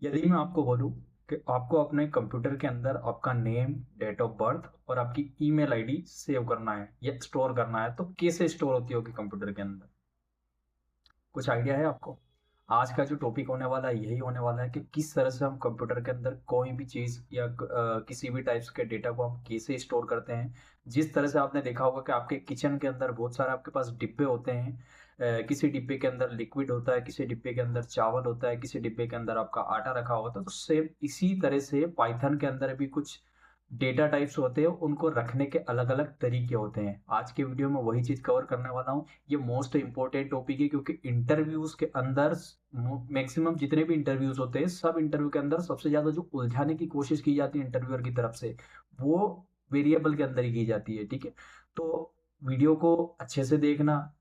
यदि मैं आपको बोलूँ कि आपको अपने कंप्यूटर के अंदर आपका नेम, डेट ऑफ बर्थ और आपकी ईमेल आईडी सेव करना है या स्टोर करना है, तो कैसे स्टोर होती होगी कंप्यूटर के अंदर? कुछ आइडिया है आपको? आज का जो टॉपिक होने वाला है यही होने वाला है कि किस तरह से हम कंप्यूटर के अंदर कोई भी चीज़ या किसी भी टाइप्स के डेटा को हम कैसे स्टोर करते हैं। जिस तरह से आपने देखा होगा कि आपके किचन के अंदर बहुत सारे आपके पास डिब्बे होते हैं। किसी डिब्बे के अंदर लिक्विड होता है, किसी डिब्बे के अंदर चावल होता है, किसी डिब्बे के अंदर आपका आटा रखा होता है। तो सेम इसी तरह से पाइथन के अंदर भी कुछ डेटा टाइप्स होते हैं, उनको रखने के अलग-अलग तरीके होते हैं। आज के वीडियो में वही चीज़ कवर करने वाला हूँ। ये मोस्ट इम्पोर्टेंट टॉपिक है क्योंकि इंटरव्यूज के अंदर मैक्सिमम जितने भी इंटरव्यूज होते हैं, सब इंटरव्यू के अंदर सबसे ज्यादा जो उलझाने की कोशिश की जाती है इंटरव्यूअर की तरफ से, वो वेरिएबल के अंदर ही की जाती है। ठीक है, तो वीडियो को अच्छे से देखना,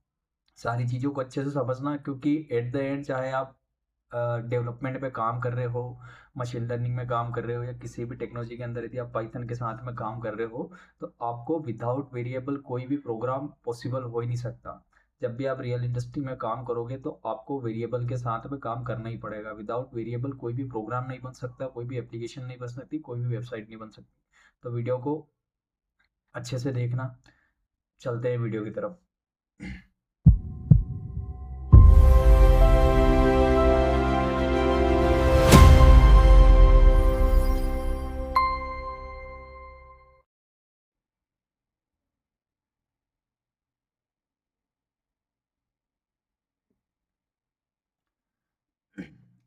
सारी चीज़ों को अच्छे से समझना, क्योंकि एट द एंड चाहे आप डेवलपमेंट पे काम कर रहे हो, मशीन लर्निंग में काम कर रहे हो या किसी भी टेक्नोलॉजी के अंदर यदि आप पाइथन के साथ में काम कर रहे हो, तो आपको विदाउट वेरिएबल कोई भी प्रोग्राम पॉसिबल हो ही नहीं सकता। जब भी आप रियल इंडस्ट्री में काम करोगे तो आपको वेरिएबल के साथ में काम करना ही पड़ेगा। विदाउट वेरिएबल कोई भी प्रोग्राम नहीं बन सकता, कोई भी एप्लीकेशन नहीं बन सकती, कोई भी वेबसाइट नहीं बन सकती। तो वीडियो को अच्छे से देखना। चलते हैं वीडियो की तरफ।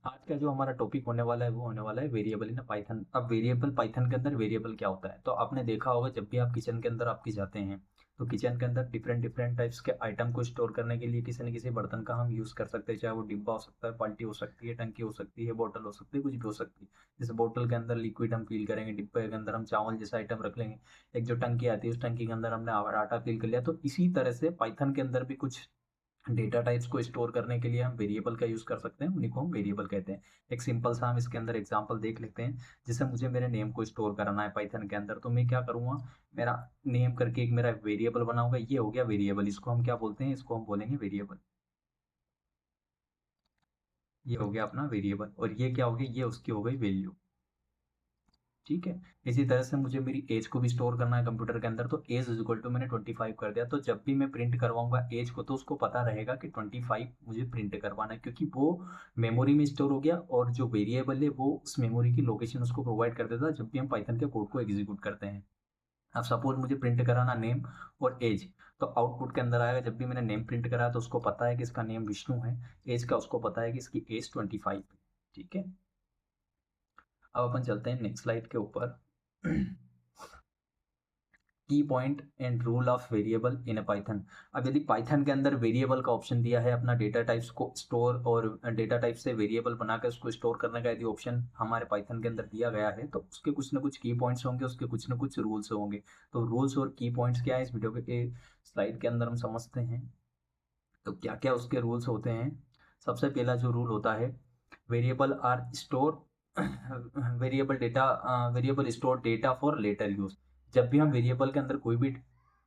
आज का जो हमारा टॉपिक होने वाला है वो होने वाला है वेरिएबल इन पाइथन। अब वेरिएबल, पाइथन के अंदर वेरिएबल क्या होता है? तो आपने देखा होगा जब भी आप किचन के अंदर आपकी जाते हैं, तो किचन के अंदर डिफरेंट डिफरेंट टाइप्स के आइटम को स्टोर करने के लिए किसी न किसी बर्तन का हम यूज़ कर सकते हैं। चाहे वो डिब्बा हो सकता है, बाल्टी हो सकती है, टंकी हो सकती है, बोतल हो सकती है, कुछ भी हो सकती है। जैसे बोतल के अंदर लिक्विड हम फील करेंगे, डिब्बे के अंदर हम चावल जैसा आइटम रख लेंगे, एक जो टंकी आती है उस टंकी के अंदर हमने आटा फील कर लिया। तो इसी तरह से पाइथन के अंदर भी कुछ डेटा टाइप्स को स्टोर करने के लिए हम वेरिएबल का यूज़ कर सकते हैं, उन्हीं को हम वेरिएबल कहते हैं। एक सिंपल सा हम इसके अंदर एग्जांपल देख लेते हैं। जैसे मुझे मेरे नेम को स्टोर करना है पाइथन के अंदर, तो मैं क्या करूँगा, मेरा नेम करके एक मेरा वेरिएबल बना होगा, ये हो गया वेरिएबल। इसको हम क्या बोलते हैं? इसको हम बोलेंगे वेरिएबल। ये हो गया अपना वेरिएबल, और ये क्या हो गया? ये उसकी हो गई वैल्यू। ठीक है। इसी तरह से मुझे मेरी एज को भी स्टोर करना है कंप्यूटर के अंदर, तो एज इज इक्वल टू मैंने 25 कर दिया। तो जब भी मैं प्रिंट करवाऊंगा एज को, तो उसको पता रहेगा कि 25 मुझे प्रिंट करवाना है, क्योंकि वो मेमोरी में स्टोर हो गया, और जो वेरिएबल है वो उस मेमोरी की लोकेशन उसको प्रोवाइड कर देता है जब भी हम पाइथन के कोड को एग्जीक्यूट करते हैं। अब सपोज मुझे प्रिंट कराना नेम और एज, तो आउटपुट के अंदर आएगा, जब भी मैंने नेम प्रिंट करा तो उसको पता है कि इसका नेम विष्णु है, एज का उसको पता है कि इसकी एज 25 है। ठीक है। अब अपन चलते हैं नेक्स्ट स्लाइड के ऊपर। की point and rule of variable in a Python. अब यदि पाइथन के अंदर वेरिएबल का ऑप्शन दिया है, अपना डेटा टाइप्स को स्टोर और डेटा टाइप से वेरिएबल बनाकर उसको स्टोर करने का यदि ऑप्शन हमारे पाइथन के अंदर दिया गया है, तो उसके कुछ ना कुछ की पॉइंट्स होंगे, उसके कुछ ना कुछ रूल्स होंगे। तो रूल्स और की पॉइंट्स क्या है, इस वीडियो के स्लाइड के अंदर हम समझते हैं। तो क्या क्या उसके रूल्स होते हैं? सबसे पहला जो रूल होता है, variable are store variable store data for later use. जब भी हम वेरिएबल के अंदर कोई भी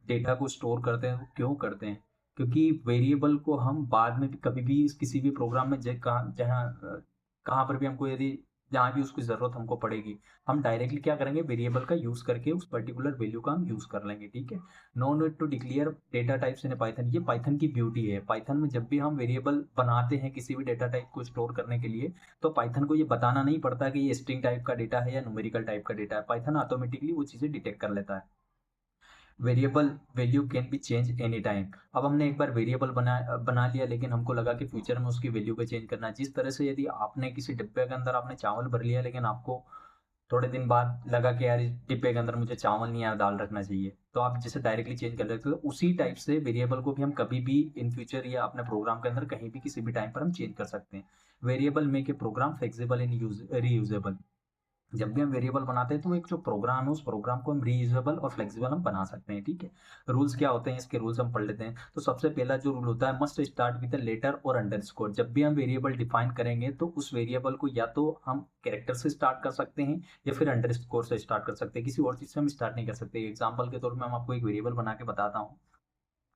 डेटा को स्टोर करते हैं, वो क्यों करते हैं? क्योंकि वेरिएबल को हम बाद में भी कभी भी किसी भी प्रोग्राम में कहाँ पर भी हमको यदि जहाँ भी उसकी ज़रूरत हमको पड़ेगी, हम डायरेक्टली क्या करेंगे, वेरिएबल का यूज़ करके उस पर्टिकुलर वैल्यू का हम यूज़ कर लेंगे। ठीक है। No need to declare data types in Python. ये पाइथन की ब्यूटी है। पाइथन में जब भी हम वेरिएबल बनाते हैं किसी भी डेटा टाइप को स्टोर करने के लिए, तो पाइथन को ये बताना नहीं पड़ता कि ये स्ट्रिंग टाइप का डेटा है या न्यूमेरिकल टाइप का डेटा है। पाइथन ऑटोमेटिकली वो चीज़ें डिटेक्ट कर लेता है। Variable value can be change any time. अब हमने एक बार वेरिएबल बना लिया, लेकिन हमको लगा कि फ्यूचर में उसकी वैल्यू को चेंज करना है। जिस तरह से यदि आपने किसी डिब्बे के अंदर आपने चावल भर लिया, लेकिन आपको थोड़े दिन बाद लगा कि यार इस डिब्बे के अंदर मुझे चावल नहीं, यार दाल रखना चाहिए, तो आप जैसे डायरेक्टली चेंज कर लेते हो, उसी टाइप से वेरिएबल को भी हम कभी भी इन फ्यूचर या अपने प्रोग्राम के अंदर कहीं भी किसी भी टाइम पर हम चेंज कर सकते हैं। Variable make a program flexible in use reusable. जब भी हम वेरिएबल बनाते हैं तो एक जो प्रोग्राम है उस प्रोग्राम को हम रीयूजेबल और फ्लेक्सिबल हम बना सकते हैं। ठीक है। रूल्स क्या होते हैं, इसके रूल्स हम पढ़ लेते हैं। तो सबसे पहला जो रूल होता है, मस्ट स्टार्ट विद लेटर और अंडरस्कोर। जब भी हम वेरिएबल डिफाइन करेंगे तो उस वेरिएबल को या तो हम कैरेक्टर से स्टार्ट कर सकते हैं या फिर अंडरस्कोर से स्टार्ट कर सकते हैं, किसी और चीज से हम स्टार्ट नहीं कर सकते। एग्जाम्पल के तौर पर हम आपको एक वेरिएबल बना के बताता हूँ।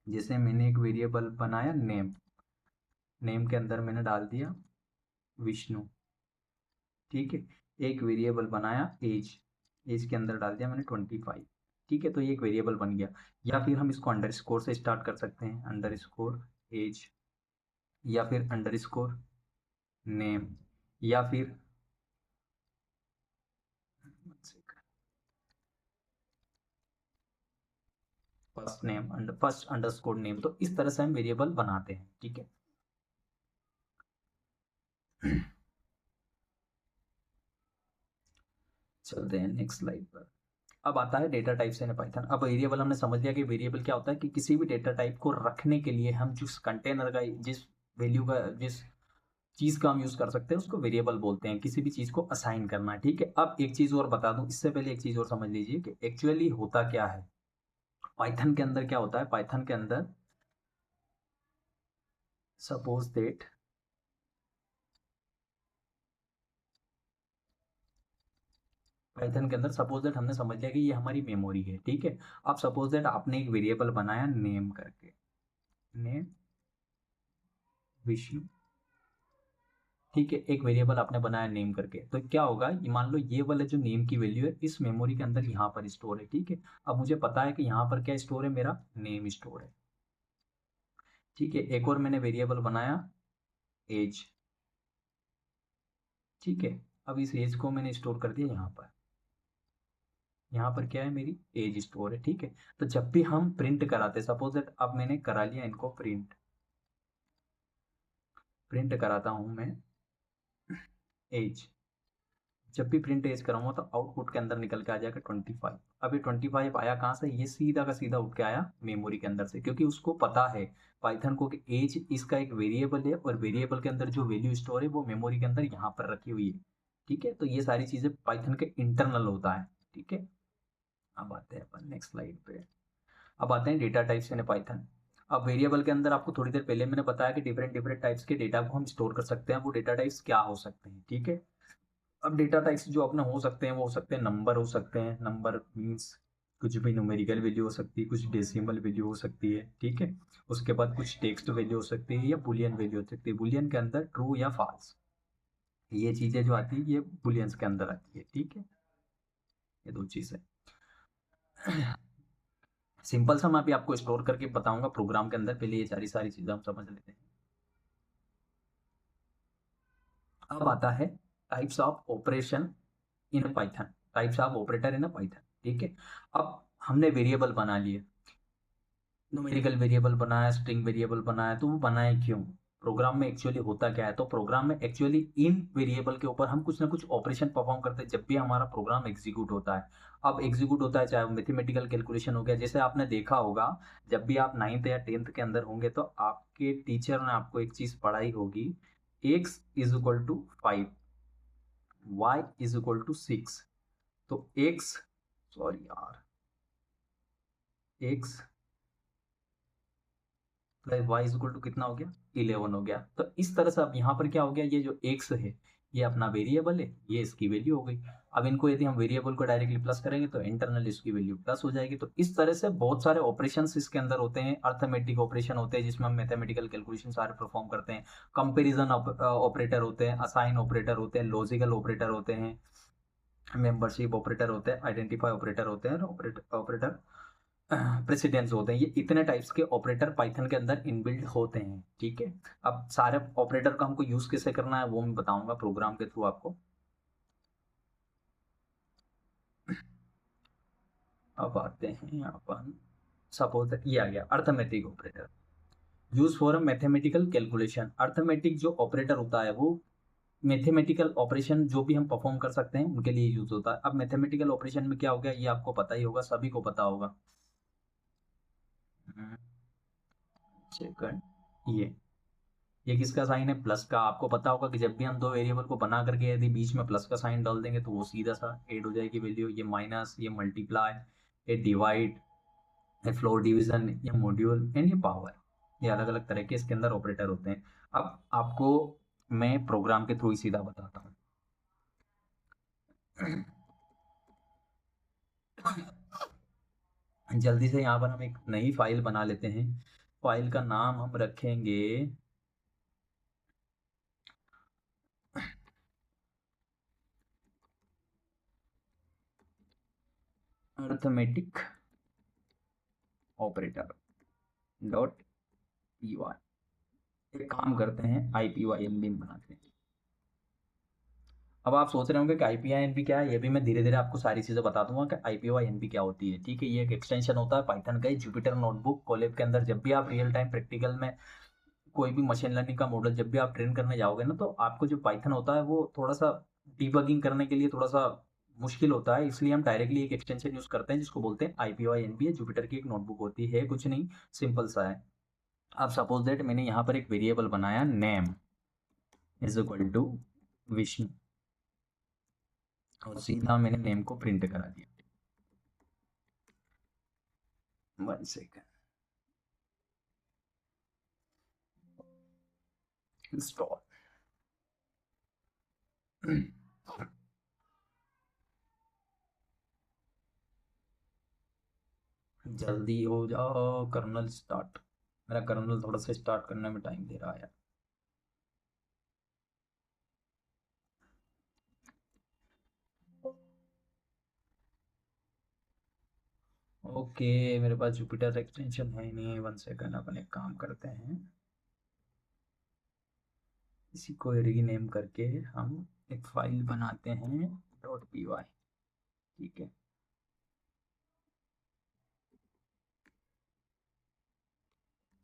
जैसे मैंने एक वेरिएबल बनाया नेम, नेम के अंदर मैंने डाल दिया विष्णु। ठीक है, एक वेरिएबल बनाया एज, एज के अंदर डाल दिया मैंने 25, ठीक है, तो ये एक वेरिएबल बन गया। या फिर हम इसको अंडरस्कोर से स्टार्ट कर सकते हैं, अंडरस्कोर एज, या फिर अंडरस्कोर नेम, या फिर first name first underscore name. तो इस तरह से हम वेरिएबल बनाते हैं, ठीक है। चलते हैं नेक्स्ट स्लाइड पर। अब आता है डेटा टाइप्स इन पाइथन। अब वेरिएबल हमने समझ लिया कि वेरिएबल क्या होता है, कि किसी भी डेटा टाइप को रखने के लिए हम जिस कंटेनर का, जिस वैल्यू का, जिस चीज का हम यूज कर सकते हैं उसको वेरिएबल बोलते हैं, किसी भी चीज को असाइन करना, ठीक है। अब एक चीज और बता दूं, इससे पहले एक चीज और समझ लीजिए कि एक्चुअली होता क्या है पाइथन के अंदर। क्या होता है पाइथन के अंदर, सपोज दैट, पाइथन के अंदर सपोज दैट हमने समझ लिया कि ये हमारी मेमोरी है, ठीक है। अब सपोज दैट आपने एक वेरिएबल बनाया नेम करके, नेम विष्णु, ठीक है, एक वेरिएबल आपने बनाया नेम करके। तो क्या होगा, ये मान लो ये वाला जो नेम की वैल्यू है इस मेमोरी के अंदर यहाँ पर स्टोर है, ठीक है। अब मुझे पता है कि यहाँ पर क्या स्टोर है, मेरा नेम स्टोर है, ठीक है। एक और मैंने वेरिएबल बनाया एज, ठीक है। अब इस एज को मैंने स्टोर कर दिया यहाँ पर, यहाँ पर क्या है, मेरी एज स्टोर है, ठीक है। तो जब भी हम प्रिंट कराते, सपोज दैट अब मैंने करा लिया इनको प्रिंट, प्रिंट कराता हूं मैं एज, जब भी प्रिंट एज कराऊंगा तो आउटपुट के अंदर निकल के आ जाएगा 25। अब ये 25 आया कहाँ से, ये सीधा का सीधा उठ के आया मेमोरी के अंदर से, क्योंकि उसको पता है पाइथन को कि एज इसका एक वेरिएबल है और वेरिएबल के अंदर जो वैल्यू स्टोर है वो मेमोरी के अंदर यहाँ पर रखी हुई है, ठीक है। तो ये सारी चीजें पाइथन के इंटरनल होता है, ठीक है। अब आते हैं अपन नेक्स्ट स्लाइड पे। अब आते हैं डेटा टाइप्स इन पाइथन। अब वेरिएबल के अंदर आपको थोड़ी देर पहले मैंने बताया कि डिफरेंट डिफरेंट टाइप्स के डेटा को हम स्टोर कर सकते हैं, वो डेटा टाइप्स क्या हो सकते हैं, ठीक है। अब डेटा टाइप्स जो अपने हो सकते हैं वो हो सकते हैं, नंबर हो सकते हैं, नंबर मीन्स कुछ भी न्यूमेरिकल वैल्यू हो सकती है, कुछ डेसिमल वैल्यू हो सकती है, ठीक है। उसके बाद कुछ टेक्स्ट वैल्यू हो सकती है या बुलियन वैल्यू हो सकती है। बुलियन के अंदर ट्रू या फॉल्स, ये चीजें जो आती है ये बुलियंस के अंदर आती है, ठीक है। ये दो चीजें सिंपल सा मैं अभी आपको स्टोर करके बताऊंगा प्रोग्राम के अंदर, पहले ये सारी सारी चीजें हम समझ लेते हैं। अब आता है types of operation in Python, types of operator in Python, ठीक है। अब हमने वेरिएबल बना लिए, न्यूमेरिकल वेरिएबल बनाया, स्ट्रिंग वेरिएबल बनाया, तो वो बनाए क्यों, प्रोग्राम में एक्चुअली होता क्या है। तो प्रोग्राम में एक्चुअली इन वेरिएबल के ऊपर हम कुछ ना कुछ ऑपरेशन परफॉर्म करते हैं जब भी हमारा प्रोग्राम एग्जीक्यूट होता है। अब एग्जीक्यूट होता है चाहे वो मैथमेटिकल कैलकुलेशन हो गया, जैसे आपने देखा होगा जब भी आप 9th या 10th के अंदर होंगे तो आपके टीचर ने आपको एक चीज पढ़ाई होगी, x is equal to 5, y is equal to 6। तो x, सॉरी यार, x plus y equal to कितना हो गया, 11 हो गया। तो इस तरह से अब यहाँ पर क्या हो गया, ये जो एक्स है ये अपना वेरिएबल है, ये इसकी वैल्यू हो गई। अब इनको यदि हम वेरिएबल को डायरेक्टली प्लस करेंगे तो इंटरनल इसकी वैल्यू प्लस हो जाएगी। तो इस तरह से बहुत सारे ऑपरेशंस इसके अंदर होते हैं, अर्थमेटिक ऑपरेशन होते हैं जिसमें हम मैथमेटिकल कैलकुलेशन सारे परफॉर्म करते हैं, कंपेरिजन ऑपरेटर होते हैं, असाइन ऑपरेटर होते हैं, लॉजिकल ऑपरेटर होते हैं, मेंबरशिप ऑपरेटर होते हैं, आइडेंटिफाई ऑपरेटर होते हैं, ऑपरेटर प्रेसिडेंस होते हैं। ये इतने टाइप्स के ऑपरेटर पाइथन के अंदर इनबिल्ट होते हैं, ठीक है। अब सारे ऑपरेटर का हमको यूज कैसे करना है वो मैं बताऊंगा प्रोग्राम के थ्रू आपको। अब आते हैं अपन, सपोज ये आ गया arithmetic operator, use for mathematical calculation. Arithmetic जो ऑपरेटर होता है वो मैथमेटिकल ऑपरेशन जो भी हम परफॉर्म कर सकते हैं उनके लिए यूज होता है। अब मैथमेटिकल ऑपरेशन में क्या हो गया ये आपको पता ही होगा, सभी को पता होगा। सेकंड, ये किसका साइन है, प्लस का। आपको पता होगा कि जब भी हम दो वेरिएबल को बना करके यदि बीच में प्लस का साइन डाल देंगे तो वो सीधा सा ऐड हो जाएगी वैल्यू। ये माइनस, ये मल्टीप्लाई, ये डिवाइड, ये फ्लोर डिवीजन, ये मॉड्यूल एंड ये पावर, ये अलग अलग तरह के इसके अंदर ऑपरेटर होते हैं। अब आपको मैं प्रोग्राम के थ्रू ही सीधा बताता हूँ। जल्दी से यहाँ पर हम एक नई फाइल बना लेते हैं, फाइल का नाम हम रखेंगे arithmetic operator dot p y. एक काम करते हैं, IPYNB बनाते हैं। अब आप सोच रहे होंगे कि IPYNB क्या है, ये भी मैं धीरे धीरे आपको सारी चीज़ें बता दूंगा कि IPYNB क्या होती है। ठीक है, ये एक एक्सटेंशन होता है पाइथन का, जुपिटर नोटबुक कोलैब के अंदर। जब भी आप रियल टाइम प्रैक्टिकल में कोई भी मशीन लर्निंग का मॉडल जब भी आप ट्रेन करने जाओगे ना, तो आपको जो पाइथन होता है वो थोड़ा सा डिबगिंग करने के लिए थोड़ा सा मुश्किल होता है। इसलिए हम डायरेक्टली एक एक्सटेंशन यूज करते हैं जिसको बोलते हैं IPYNB। जुपिटर की एक नोटबुक होती है, कुछ नहीं, सिंपल सा है। अब सपोज दैट मैंने यहाँ पर एक वेरिएबल बनाया name is equal to Vishnu, और सीधा मैंने नेम को प्रिंट करा दिया। 1 सेकेंड, इंस्टॉल। जल्दी हो जाओ, कर्नल स्टार्ट। मेरा कर्नल थोड़ा सा स्टार्ट करने में टाइम दे रहा है। ओके, मेरे पास जुपिटर एक्सटेंशन है नहीं। 1 सेकेंड, अपन एक काम करते हैं, इसी को रीनेम करके हम एक फाइल बनाते हैं .py। ठीक है,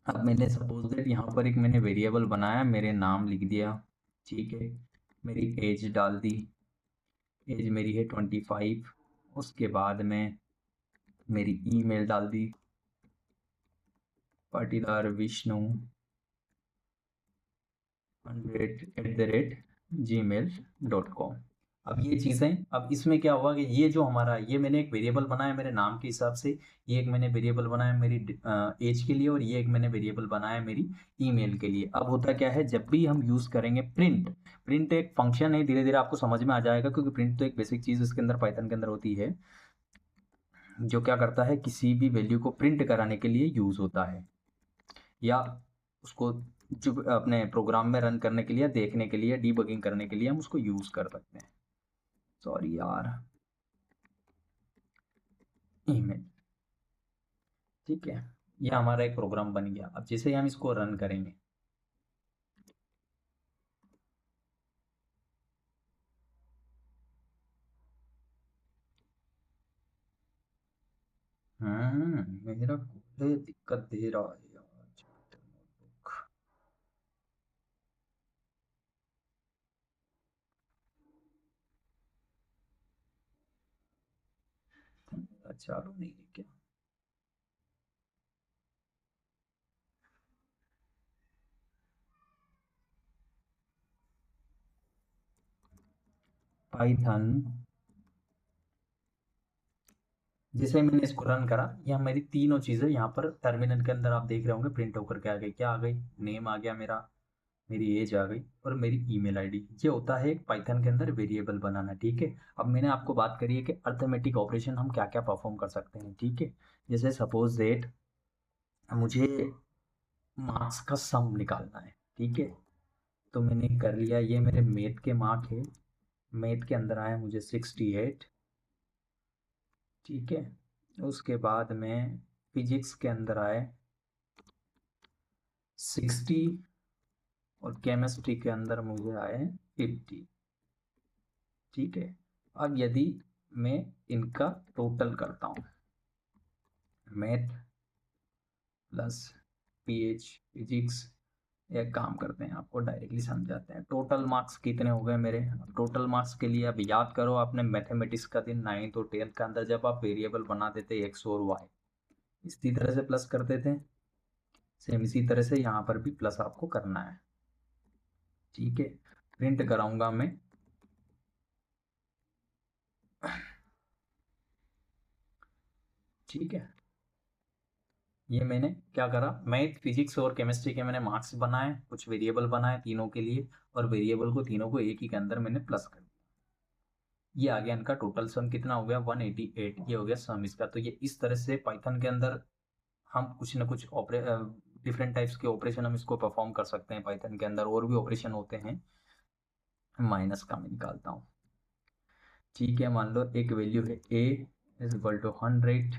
अब मैंने सपोज दैट यहाँ पर एक मैंने वेरिएबल बनाया, मेरे नाम लिख दिया। ठीक है, मेरी एज डाल दी, एज मेरी है 25। उसके बाद में मेरी ईमेल डाल दी, पाटीदार विष्णु 100@gmail.com। अब ये चीज़ें, अब इसमें क्या हुआ कि ये जो हमारा, ये मैंने एक वेरिएबल बनाया मेरे नाम के हिसाब से, ये एक मैंने वेरिएबल बनाया मेरी एज के लिए, और ये एक मैंने वेरिएबल बनाया मेरी ईमेल के लिए। अब होता क्या है, जब भी हम यूज़ करेंगे प्रिंट, प्रिंट एक फंक्शन है, धीरे धीरे आपको समझ में आ जाएगा, क्योंकि प्रिंट तो एक बेसिक चीज़ इसके अंदर पाइथन के अंदर होती है, जो क्या करता है, किसी भी वैल्यू को प्रिंट कराने के लिए यूज़ होता है, या उसको जो अपने प्रोग्राम में रन करने के लिए, देखने के लिए, डीबगिंग करने के लिए हम उसको यूज़ कर सकते हैं। सॉरी यार, ईमेल। ठीक है, ये हमारा एक प्रोग्राम बन गया। अब जैसे ही हम इसको रन करेंगे, मेरा कोई दिक्कत दे रहा है यार। चालू नहीं है क्या? पाइथन, जैसे मैंने इसको रन करा, यहाँ मेरी तीनों चीज़ें यहाँ पर टर्मिनल के अंदर आप देख रहे होंगे प्रिंट होकर के आ गई। क्या आ गई? नेम आ गया मेरा, मेरी एज आ गई, और मेरी ईमेल आईडी। ये होता है एक पाइथन के अंदर वेरिएबल बनाना। ठीक है, अब मैंने आपको बात करी है कि अर्थमेटिक ऑपरेशन हम क्या क्या परफॉर्म कर सकते हैं। ठीक है, जैसे सपोज दैट मुझे मार्क्स का सम निकालना है। ठीक है, तो मैंने कर लिया, ये मेरे मैथ के मार्क है, मैथ के अंदर आया मुझे 68। ठीक है, उसके बाद में फिजिक्स के अंदर आए 60, और केमिस्ट्री के अंदर मुझे आए 50। ठीक है, अब यदि मैं इनका टोटल करता हूँ, मैथ प्लस पीएच फिजिक्स, एक काम करते हैं, आपको डायरेक्टली समझाते हैं। टोटल मार्क्स कितने हो गए मेरे? टोटल मार्क्स के लिए अब याद करो, आपने मैथमेटिक्स का दिन 9th और 10th का अंदर जब आप वेरिएबल बनाते थे एक्स और वाई, इसी तरह से प्लस करते थे, सेम इसी तरह से यहाँ पर भी प्लस आपको करना है। ठीक है, प्रिंट कराऊंगा मैं, ठीक है, ये मैंने क्या करा, मैथ फिजिक्स और केमिस्ट्री के मैंने मार्क्स बनाए, कुछ वेरिएबल बनाए तीनों के लिए, और वेरिएबल को तीनों को एक ही के अंदर मैंने प्लस कर दिया। ये आ गया इनका टोटल सम, कितना हो गया? 188। ये हो गया सम इसका। तो ये इस तरह से पाइथन के अंदर हम कुछ ना कुछ डिफरेंट टाइप्स के ऑपरेशन हम इसको परफॉर्म कर सकते हैं। पाइथन के अंदर और भी ऑपरेशन होते हैं, माइनस का मैं निकालता हूँ। ठीक है, मान लो एक वैल्यू है a is equal to 100,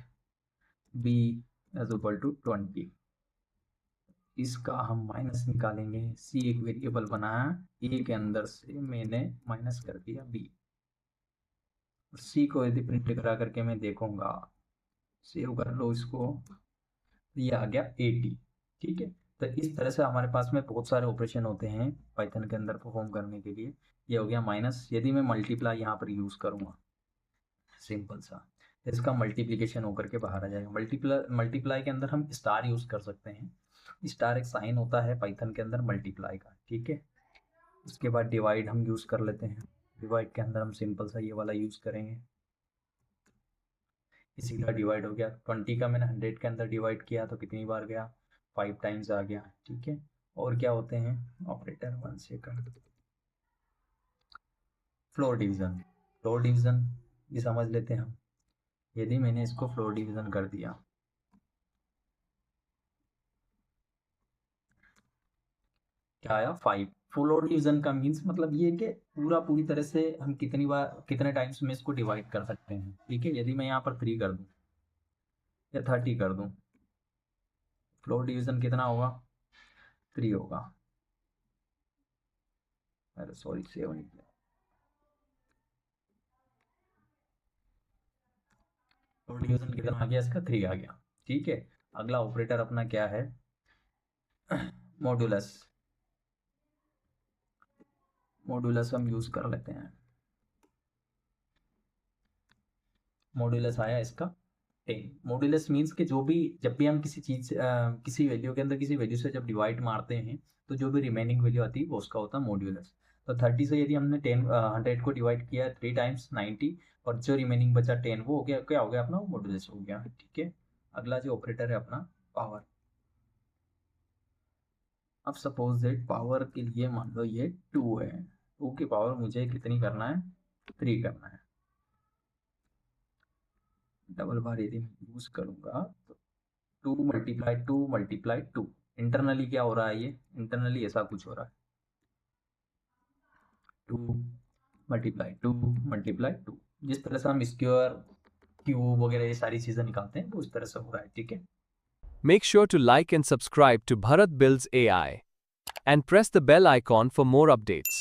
b is equal to 20। इसका हम माइनस निकालेंगे। सी एक वेरिएबल बनाया, ए के अंदर से मैंने माइनस कर दिया बी। सी को यदि प्रिंट करा करके मैं देखूंगा, सेव कर लो इसको, ये आ गया 80। ठीक है, तो इस तरह से हमारे पास में बहुत सारे ऑपरेशन होते हैं पाइथन के अंदर परफॉर्म करने के लिए। ये हो गया माइनस। यदि मैं मल्टीप्लाई यहाँ पर यूज़ करूँगा, सिंपल सा, इसका मल्टीप्लिकेशन होकर के बाहर आ जाएगा। मल्टीप्लाई के अंदर हम स्टार यूज़ कर सकते हैं। स्टार एक साइन होता है पाइथन के अंदर मल्टीप्लाई का। ठीक है, उसके बाद डिवाइड हम यूज़ कर लेते हैं। डिवाइड के अंदर हम सिंपल सा ये वाला यूज़ करेंगे। इसी का डिवाइड हो गया। 20 का मैंने 100 के अंदर डिवाइड किया तो कितनी बार गया, 5 टाइम्स आ गया। ठीक है, और क्या होते हैं operator, 1 second. Floor division, floor division ये समझ लेते हैं हम। यदि मैंने इसको फ्लोर डिवीजन कर दिया, क्या आया 5। फ्लोर डिवीजन का मीन्स मतलब ये कि पूरी तरह से हम कितनी बार, कितने टाइम्स में इसको डिवाइड कर सकते हैं। ठीक है, यदि मैं यहाँ पर 3 कर दूँ या 30 कर दूँ, फ्लोर डिवीजन कितना होगा, 3 होगा। अरे सॉरी, 7 निकला। फ्लोर डिवीजन कितना आ गया इसका, 3 आ गया। ठीक है, अगला ऑपरेटर अपना क्या है, मॉड्यूलस। मॉड्यूलस हम यूज कर लेते हैं। मॉड्यूलस आया इसका 10। मॉड्यूलस मीन्स कि जो भी, जब भी हम किसी चीज किसी वैल्यू के अंदर किसी वैल्यू से जब डिवाइड मारते हैं तो जो भी रिमेनिंग वैल्यू आती है वो उसका होता है मॉड्यूलस। तो 30 से यदि हमने 100 को डिवाइड किया 3 टाइम्स 90, और जो रिमेनिंग बचा 10, वो हो गया, क्या हो गया अपना, वो मॉड्यूलस हो गया। ठीक है, अगला जो ऑपरेटर है अपना पावर। अब सपोज दैट पावर के लिए मान लो ये 2 है, 2 की पावर मुझे कितनी करना है, 3 करना है। डबल बार यदि मैं यूज करूंगा तो 2 × 2 × 2। इंटरनली क्या हो रहा है, ये इंटरनली ऐसा कुछ हो रहा है, 2 × 2 × 2। जिस तरह से हम स्क्वायर, क्यूब वगैरह ये सारी चीजें निकालते हैं वो इस तरह से हो रहा है। ठीक है, Make sure to like and subscribe to Bharat Builds AI and press the bell icon for more updates.